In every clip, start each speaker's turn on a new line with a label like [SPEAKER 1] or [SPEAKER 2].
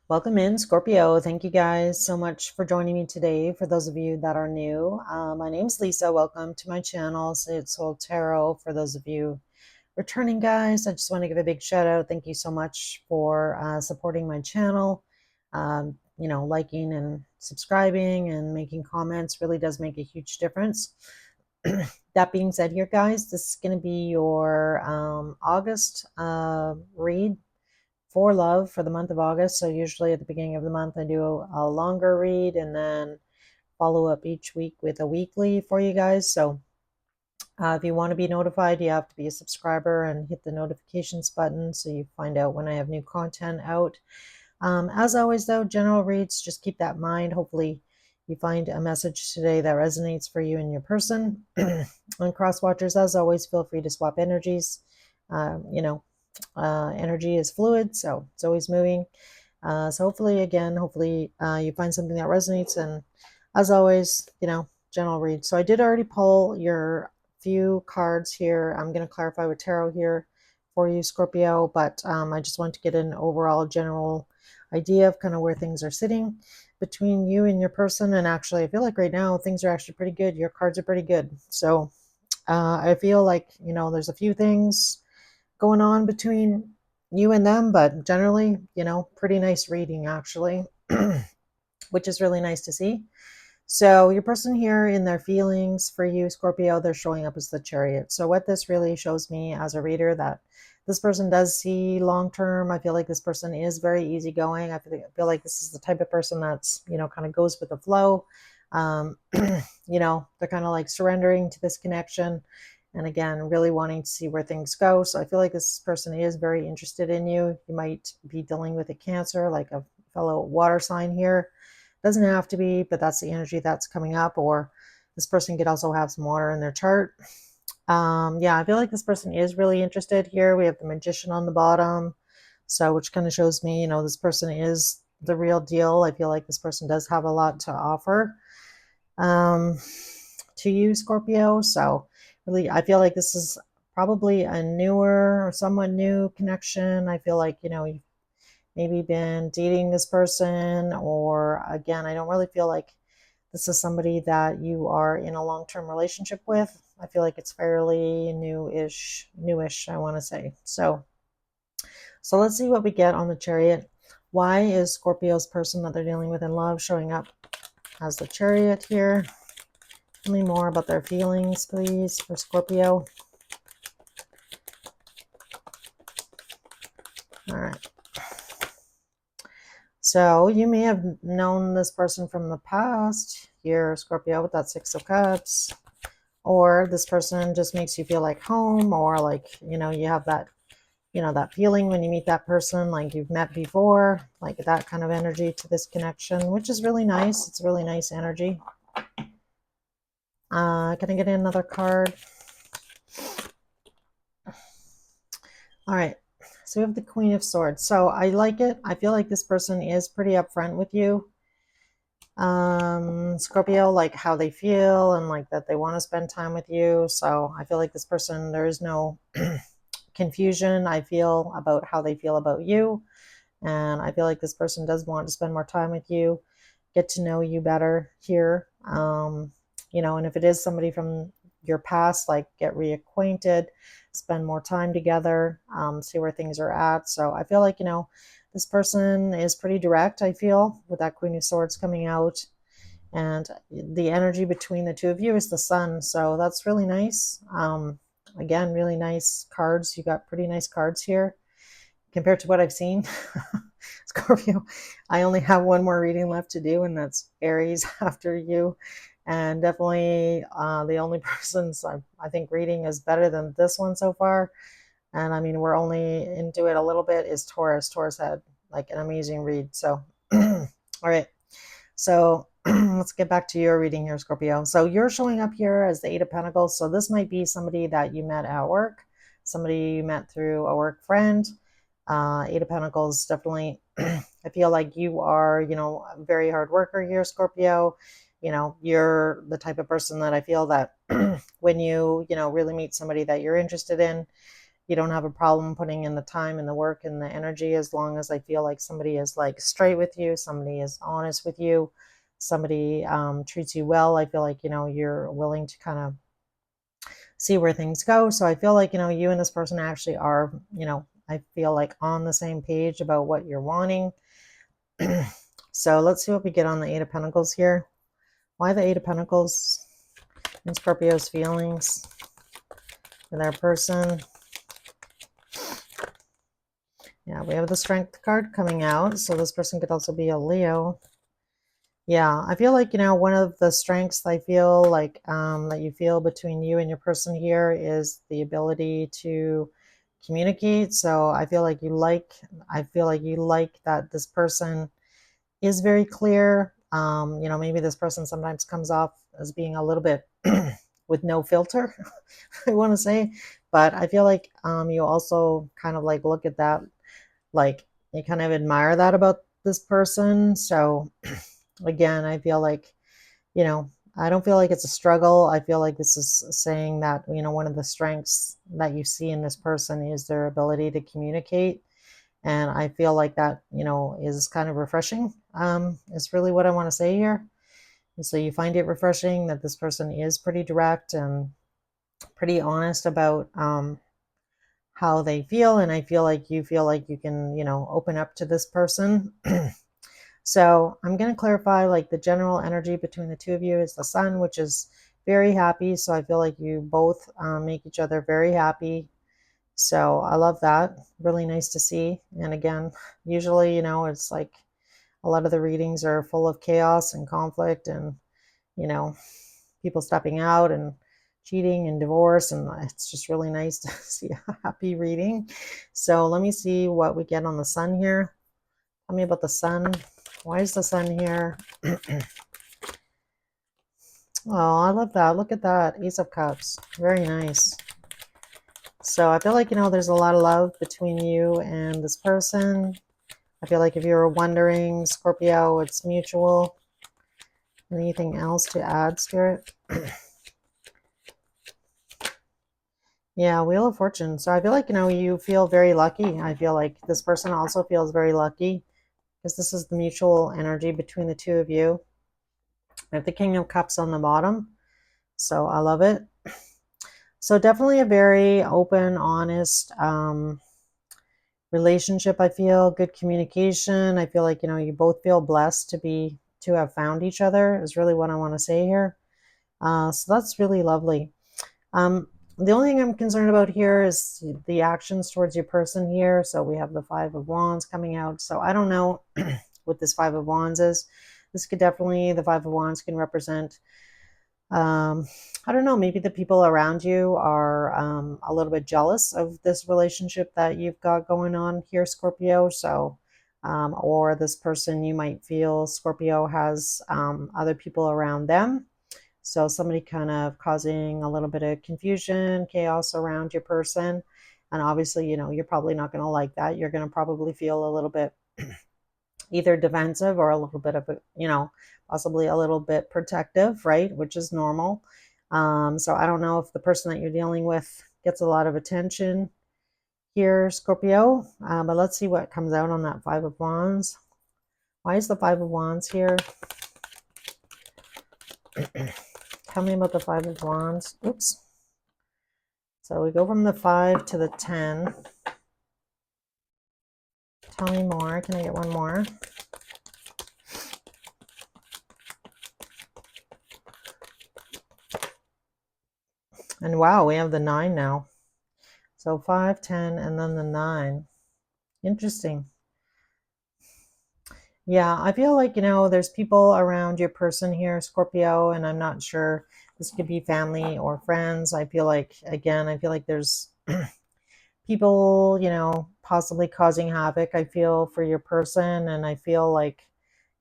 [SPEAKER 1] Welcome in, Scorpio. Thank you guys so much for joining me today. For those of you that are new, my name's Lisa. Welcome to my channel, It's Soul Tarot. For those of you returning guys, I just want to give a big shout out. Thank you so much for supporting my channel. Liking and subscribing and making comments really does make a huge difference. That being said here, guys, this is going to be your August read for love for the month of August. So usually at the beginning of the month, I do a longer read and then follow up each week with a weekly for you guys. So if you want to be notified, you have to be a subscriber and hit the notifications button so you find out when I have new content out. As always, though, general reads, just keep that in mind. Hopefully, you find a message today that resonates for you and your person. And cross watchers, as always, feel free to swap energies. Energy is fluid, so it's always moving. So hopefully you find something that resonates. And as always, general read. So I did already pull your few cards here. I'm going to clarify with tarot here for you, Scorpio, but I just want to get an overall general idea of kind of where things are sitting between you and your person. And actually, I feel like right now things are actually pretty good. Your cards are pretty good. So I feel like, there's a few things going on between you and them, but generally, pretty nice reading actually, which is really nice to see. So your person here in their feelings for you, Scorpio, they're showing up as the Chariot. So what this really shows me as a reader, that this person does see long term. I feel like this person is very easygoing. I feel like this is the type of person that's, kind of goes with the flow. They're kind of like surrendering to this connection. And again, really wanting to see where things go. So I feel like this person is very interested in you. You might be dealing with a Cancer, like a fellow water sign here. Doesn't have to be, but that's the energy that's coming up. Or this person could also have some water in their chart. I feel like this person is really interested here. We have the Magician on the bottom, so which kind of shows me, this person is the real deal. I feel like this person does have a lot to offer to you, Scorpio. So really, I feel like this is probably a newer or somewhat new connection. I feel like, you've maybe been dating this person, or again, I don't really feel like this is somebody that you are in a long-term relationship with. I feel like it's fairly newish, I want to say. So let's see what we get on the Chariot. Why is Scorpio's person that they're dealing with in love showing up as the Chariot here? Tell me more about their feelings, please, for Scorpio. All right. So you may have known this person from the past here, Scorpio, with that Six of Cups. Or this person just makes you feel like home, or like, you have that, that feeling when you meet that person, like you've met before, like that kind of energy to this connection, which is really nice. It's really nice energy. Can I get another card? All right. So we have the Queen of Swords. So I like it. I feel like this person is pretty upfront with you, Scorpio, like how they feel and like that they want to spend time with you. So I feel like this person, there is no confusion, I feel, about how they feel about you. And I feel like this person does want to spend more time with you, get to know you better here. And if it is somebody from your past, like get reacquainted, spend more time together, see where things are at. So I feel like, this person is pretty direct, I feel, with that Queen of Swords coming out. And the energy between the two of you is the Sun. So that's really nice. Again, really nice cards. You got pretty nice cards here compared to what I've seen. Scorpio, I only have one more reading left to do, and that's Aries after you. And definitely the only person's I think reading is better than this one so far. And I mean, we're only into it a little bit, is Taurus. Taurus had like an amazing read. So, all right. So let's get back to your reading here, Scorpio. So you're showing up here as the Eight of Pentacles. So this might be somebody that you met at work, somebody you met through a work friend. Eight of Pentacles, definitely. I feel like you are, a very hard worker here, Scorpio. You're the type of person that I feel that when you, really meet somebody that you're interested in, you don't have a problem putting in the time and the work and the energy, as long as I feel like somebody is like straight with you, somebody is honest with you, somebody treats you well. I feel like, you're willing to kind of see where things go. So I feel like, you and this person actually are, I feel like on the same page about what you're wanting. So let's see what we get on the Eight of Pentacles here. Why the Eight of Pentacles in Scorpio's feelings for their person? Yeah, we have the Strength card coming out. So this person could also be a Leo. Yeah, I feel like, one of the strengths I feel like that you feel between you and your person here is the ability to communicate. So I feel like you like that this person is very clear. Maybe this person sometimes comes off as being a little bit with no filter, I want to say. But I feel like you also kind of like look at that, like you kind of admire that about this person. So again, I feel like, you know, I don't feel like it's a struggle. I feel like this is saying that, one of the strengths that you see in this person is their ability to communicate. And I feel like that, is kind of refreshing. Is really what I want to say here. And so you find it refreshing that this person is pretty direct and pretty honest about how they feel. And I feel like you can, open up to this person. So I'm going to clarify like the general energy between the two of you is the Sun, which is very happy. So I feel like you both make each other very happy. So I love that. Really nice to see. And again, usually, it's like a lot of the readings are full of chaos and conflict and, you know, people stepping out and cheating and divorce. And it's just really nice to see a happy reading. So let me see what we get on the Sun here. Tell me about the Sun. Why is the Sun here? Oh, I love that. Look at that. Ace of Cups. Very nice. So I feel like, there's a lot of love between you and this person. I feel like if you were wondering, Scorpio, it's mutual. Anything else to add, Spirit? Yeah, Wheel of Fortune. So I feel like, you feel very lucky. I feel like this person also feels very lucky because this is the mutual energy between the two of you. I have the King of Cups on the bottom. So I love it. So definitely a very open, honest relationship. I feel good communication. I feel like, you both feel blessed to have found each other is really what I want to say here. So that's really lovely. The only thing I'm concerned about here is the actions towards your person here. So we have the Five of Wands coming out. So I don't know what this Five of Wands is. This could definitely, the Five of Wands can represent, I don't know, maybe the people around you are a little bit jealous of this relationship that you've got going on here, Scorpio. So, or this person, you might feel Scorpio has other people around them. So somebody kind of causing a little bit of confusion, chaos around your person. And obviously, you're probably not going to like that. You're going to probably feel a little bit either defensive or a little bit of, possibly a little bit protective, right? Which is normal. So I don't know if the person that you're dealing with gets a lot of attention here, Scorpio. But let's see what comes out on that Five of Wands. Why is the Five of Wands here? Tell me about the Five of Wands. Oops. So we go from the 5 to the 10. Tell me more. Can I get one more? And wow, we have the 9 now. So 5, 10, and then the 9. Interesting. Yeah, I feel like, there's people around your person here, Scorpio, and I'm not sure. This could be family or friends. I feel like, again, there's people, possibly causing havoc, I feel, for your person. And I feel like,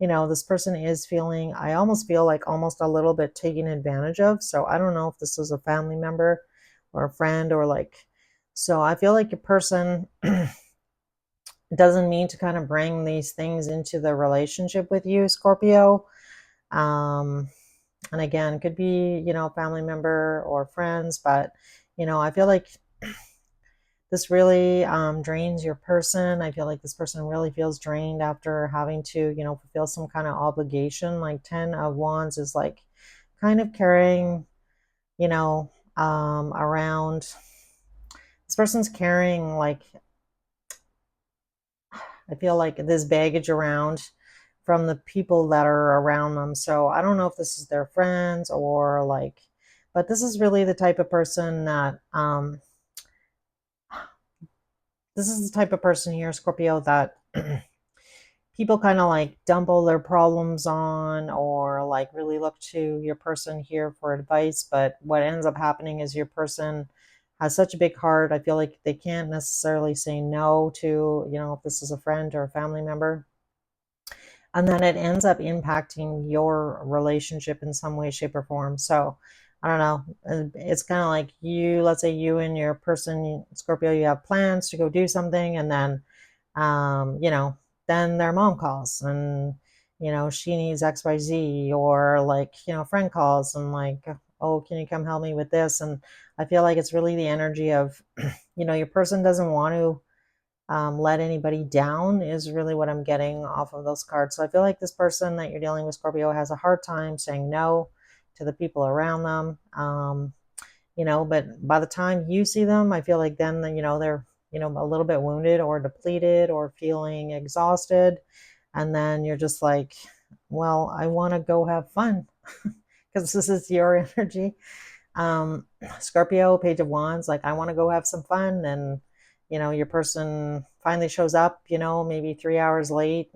[SPEAKER 1] this person is feeling, I almost feel like almost a little bit taken advantage of. So I don't know if this is a family member or a friend or like, so I feel like your person doesn't mean to kind of bring these things into the relationship with you, Scorpio. And again, it could be, family member or friends, but, I feel like this really drains your person. I feel like this person really feels drained after having to, fulfill some kind of obligation. Like 10 of Wands is like kind of carrying, around. This person's carrying like, I feel like this baggage around from the people that are around them. So I don't know if this is their friends or like, but this is really the type of person that, this is the type of person here, Scorpio, that people kind of like dump all their problems on or like really look to your person here for advice. But what ends up happening is your person has such a big heart. I feel like they can't necessarily say no to, if this is a friend or a family member. And then it ends up impacting your relationship in some way, shape, or form. So I don't know. It's kind of like you, let's say you and your person, Scorpio, you have plans to go do something, and then, um, you know, then their mom calls and, she needs XYZ, or like, a friend calls and like, oh, can you come help me with this? And I feel like it's really the energy of, your person doesn't want to let anybody down is really what I'm getting off of those cards. So I feel like this person that you're dealing with, Scorpio, has a hard time saying no to the people around them. But by the time you see them, I feel like then, they're, a little bit wounded or depleted or feeling exhausted. And then you're just like, well, I want to go have fun because this is your energy. um Scorpio, Page of Wands, like I want to go have some fun. And your person finally shows up, maybe 3 hours late.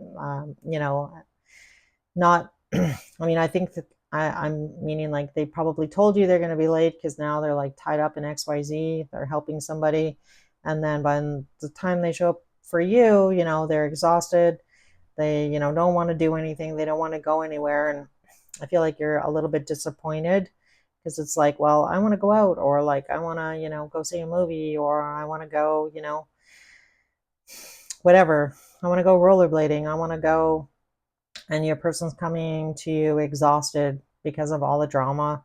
[SPEAKER 1] Not I mean, I think that I'm meaning like they probably told you they're going to be late because now they're like tied up in XYZ, they're helping somebody. And then by the time they show up for you, they're exhausted. They, don't want to do anything, they don't want to go anywhere. And I feel like you're a little bit disappointed because it's like, well, I want to go out, or like I want to, go see a movie, or I want to go, whatever. I want to go rollerblading. I want to go, and your person's coming to you exhausted because of all the drama,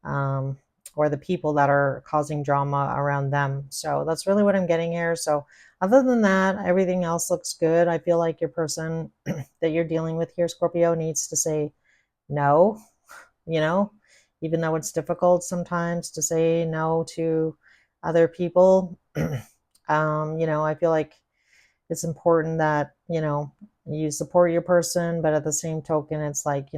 [SPEAKER 1] um, or the people that are causing drama around them. So that's really what I'm getting here. So other than that, everything else looks good. I feel like your person that you're dealing with here, Scorpio, needs to say no, you know, even though it's difficult sometimes to say no to other people. I feel like it's important that, you support your person, but at the same token, it's like,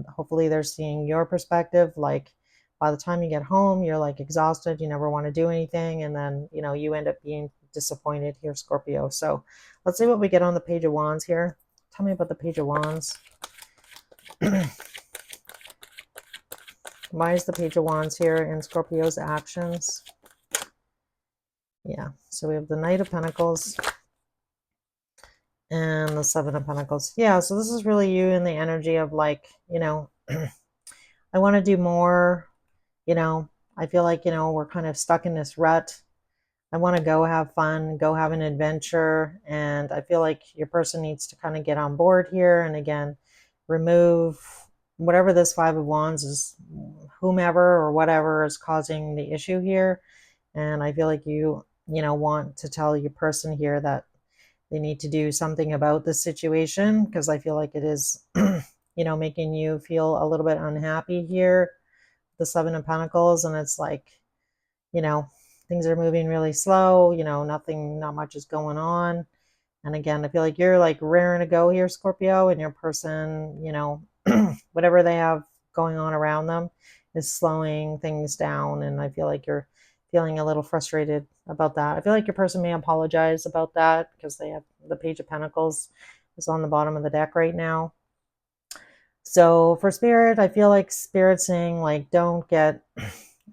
[SPEAKER 1] hopefully they're seeing your perspective. Like by the time you get home, you're like exhausted, you never want to do anything. And then, you end up being disappointed here, Scorpio. So let's see what we get on the Page of Wands here. Tell me about the Page of Wands. Why is the Page of Wands here in Scorpio's actions? Yeah, so we have the Knight of Pentacles and the Seven of Pentacles. Yeah, so this is really you in the energy of like, I want to do more. I feel like, we're kind of stuck in this rut. I want to go have fun, go have an adventure. And I feel like your person needs to kind of get on board here. And again, remove whatever this Five of Wands is, whomever or whatever is causing the issue here. And I feel like you want to tell your person here that they need to do something about this situation, because I feel like it is, making you feel a little bit unhappy here, the Seven of Pentacles. And it's like, you know, things are moving really slow, not much is going on. And again, I feel like you're like raring to go here, Scorpio, and your person, whatever they have going on around them is slowing things down. And I feel like you're feeling a little frustrated about that. I feel like your person may apologize about that because they have the Page of Pentacles is on the bottom of the deck right now. So for Spirit, I feel like Spirit saying like, don't get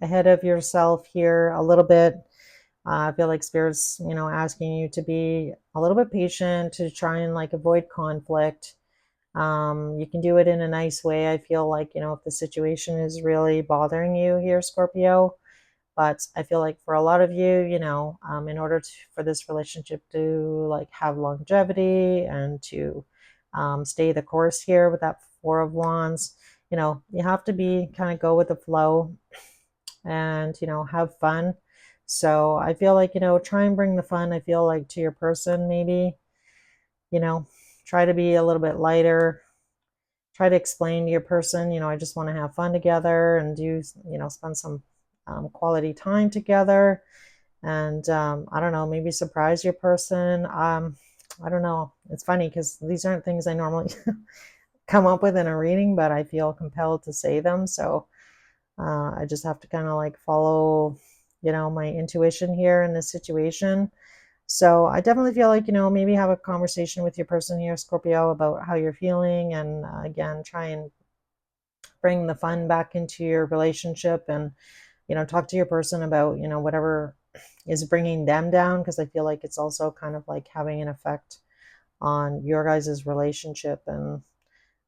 [SPEAKER 1] ahead of yourself here a little bit. I feel like Spirit's, asking you to be a little bit patient, to try and like avoid conflict. You can do it in a nice way. I feel like, if the situation is really bothering you here, Scorpio. But I feel like for a lot of you, in order for this relationship to like have longevity and to stay the course here with that Four of Wands, you have to be kind of go with the flow and, have fun. So I feel like, try and bring the fun, I feel like, to your person, maybe, you know, try to be a little bit lighter. Try to explain to your person, I just want to have fun together and spend some quality time together. And I don't know, maybe surprise your person. I don't know. It's funny because these aren't things I normally come up with in a reading, but I feel compelled to say them. So I just have to kind of like follow, my intuition here in this situation. So I definitely feel like, maybe have a conversation with your person here, Scorpio, about how you're feeling. And again, try and bring the fun back into your relationship, and, talk to your person about, whatever is bringing them down, because I feel like it's also kind of like having an effect on your guys' relationship. And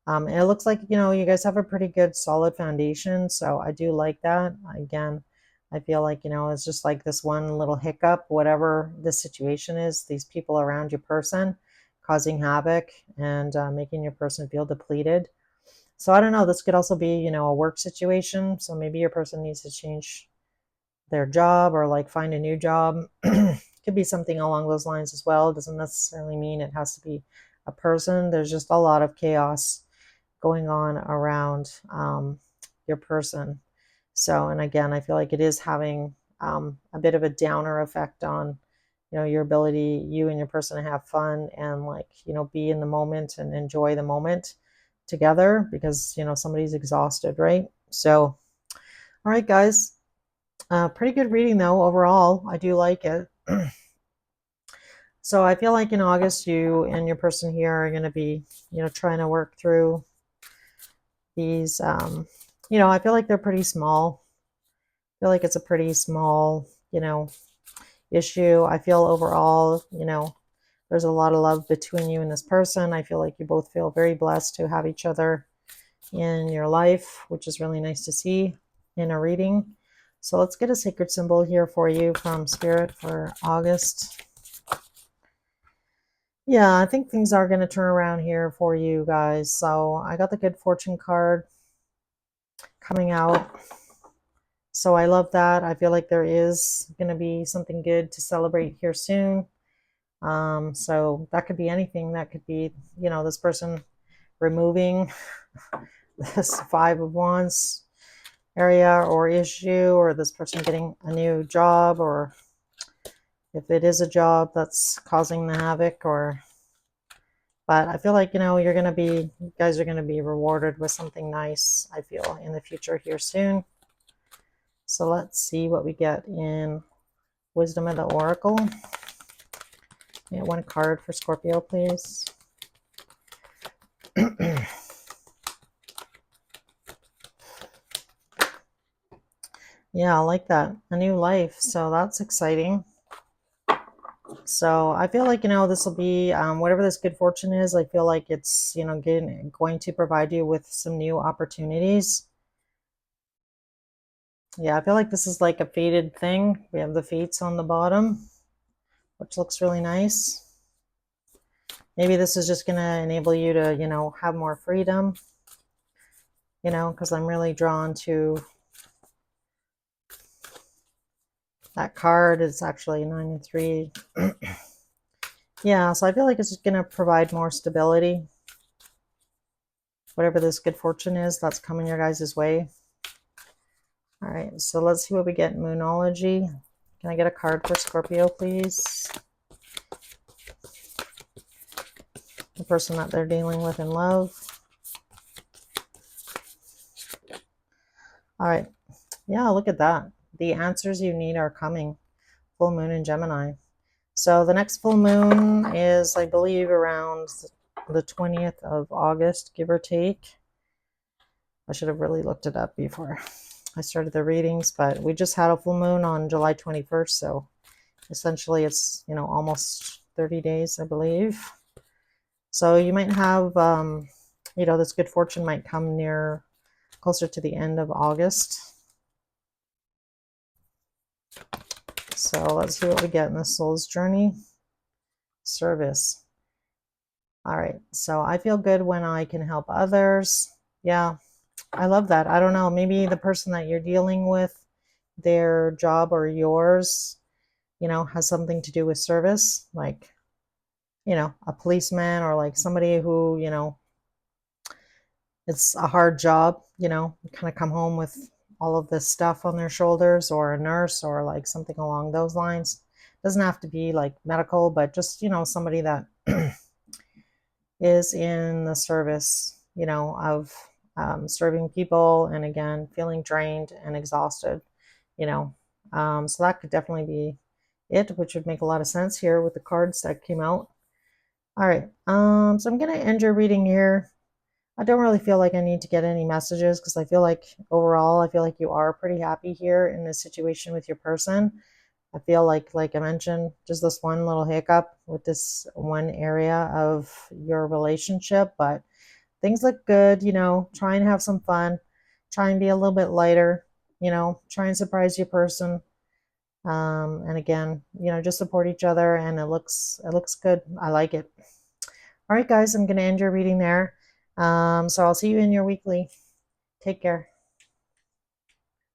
[SPEAKER 1] it looks like, you guys have a pretty good solid foundation. So I do like that. Again, I feel like, it's just like this one little hiccup, whatever the situation is, these people around your person causing havoc and making your person feel depleted. So I don't know, this could also be, a work situation. So maybe your person needs to change their job or like find a new job. Could be something along those lines as well. It doesn't necessarily mean it has to be a person. There's just a lot of chaos going on around your person. So, and again, I feel like it is having a bit of a downer effect on, your ability, you and your person, to have fun and like, be in the moment and enjoy the moment together, because, somebody's exhausted, right? So, all right, guys, pretty good reading though overall. I do like it. So I feel like in August, you and your person here are going to be, trying to work through these. I feel like they're pretty small. I feel like it's a pretty small, issue. I feel overall, there's a lot of love between you and this person. I feel like you both feel very blessed to have each other in your life, which is really nice to see in a reading. So let's get a sacred symbol here for you from Spirit for August. Yeah, I think things are going to turn around here for you guys. So I got the Good Fortune card coming out. So I love that. I feel like there is going to be something good to celebrate here soon. So that could be anything. That could be, this person removing this Five of Wands area or issue, or this person getting a new job, or if it is a job that's causing the havoc, but I feel like, you guys are going to be rewarded with something nice, I feel, in the future here soon. So let's see what we get in Wisdom of the Oracle. Get one card for Scorpio, please. Yeah, I like that. A new life. So that's exciting. So I feel like, this will be, whatever this good fortune is, I feel like it's, going to provide you with some new opportunities. Yeah, I feel like this is like a fated thing. We have the fates on the bottom, which looks really nice. Maybe this is just going to enable you to, have more freedom, because I'm really drawn to that card. It's actually 9 and 3. Yeah, so I feel like it's just going to provide more stability. Whatever this good fortune is that's coming your guys' way. All right, so let's see what we get in Moonology. Can I get a card for Scorpio, please? The person that they're dealing with in love. All right. Yeah, look at that. The answers you need are coming. Full moon in Gemini. So the next full moon is, I believe, around the 20th of August, give or take. I should have really looked it up before I started the readings, but we just had a full moon on July 21st. So essentially it's, almost 30 days, I believe. So you might have, this good fortune might come closer to the end of August. So let's see what we get in the soul's journey. Service. All right. So I feel good when I can help others. Yeah, I love that. I don't know. Maybe the person that you're dealing with, their job or yours, has something to do with service, like, a policeman or like somebody who, it's a hard job, kind of come home with all of this stuff on their shoulders, or a nurse or like something along those lines. Doesn't have to be like medical, but just, somebody that is in the service, of serving people, and again, feeling drained and exhausted, you know. So that could definitely be it, which would make a lot of sense here with the cards that came out. All right. So I'm going to end your reading here. I don't really feel like I need to get any messages, because I feel like overall, I feel like you are pretty happy here in this situation with your person. I feel like I mentioned, just this one little hiccup with this one area of your relationship, but things look good, try and have some fun, try and be a little bit lighter, try and surprise your person. And again, just support each other, and it looks good. I like it. All right, guys, I'm going to end your reading there. So I'll see you in your weekly. Take care.